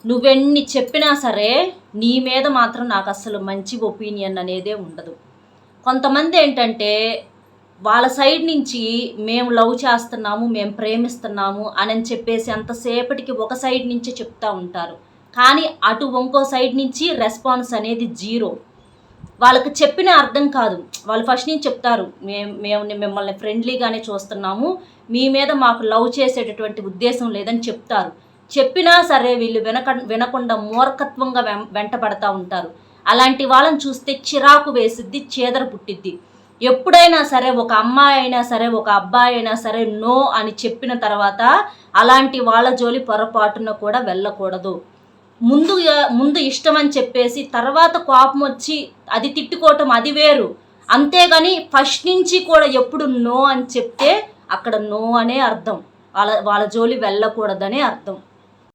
నువ్వెన్ని చెప్పినా సరే నీ మీద మాత్రం నాకు అస్సలు మంచి ఒపీనియన్ అనేదే ఉండదు. కొంతమంది ఏంటంటే వాళ్ళ సైడ్ నుంచి మేము లవ్ చేస్తున్నాము, మేము ప్రేమిస్తున్నాము అని చెప్పేసి అంతసేపటికి ఒక సైడ్ నుంచి చెప్తూ ఉంటారు. కానీ అటు ఇంకో సైడ్ నుంచి రెస్పాన్స్ అనేది జీరో. వాళ్ళకి చెప్పిన అర్థం కాదు. వాళ్ళు ఫస్ట్ నుంచి చెప్తారు, మేము మిమ్మల్ని ఫ్రెండ్లీగానే చూస్తున్నాము, మీ మీద మాకు లవ్ చేసేటటువంటి ఉద్దేశం లేదని చెప్తారు. చెప్పినా సరే వీళ్ళు వినకుండా మూర్ఖత్వంగా వెంటబడతా ఉంటారు. అలాంటి వాళ్ళని చూస్తే చిరాకు వేసిద్ది, చేదర పుట్టిద్ది. ఎప్పుడైనా సరే ఒక అమ్మాయి అయినా సరే ఒక అబ్బాయి అయినా సరే నో అని చెప్పిన తర్వాత అలాంటి వాళ్ళ జోలి పొరపాటున కూడా వెళ్ళకూడదు. ముందు ఇష్టం అని చెప్పేసి తర్వాత కోపం వచ్చి అది తిట్టుకోవటం అది వేరు. అంతేగాని ఫస్ట్ నుంచి కూడా ఎప్పుడు నో అని చెప్తే అక్కడ నో అనే అర్థం, వాళ్ళ జోలి వెళ్ళకూడదనే అర్థం.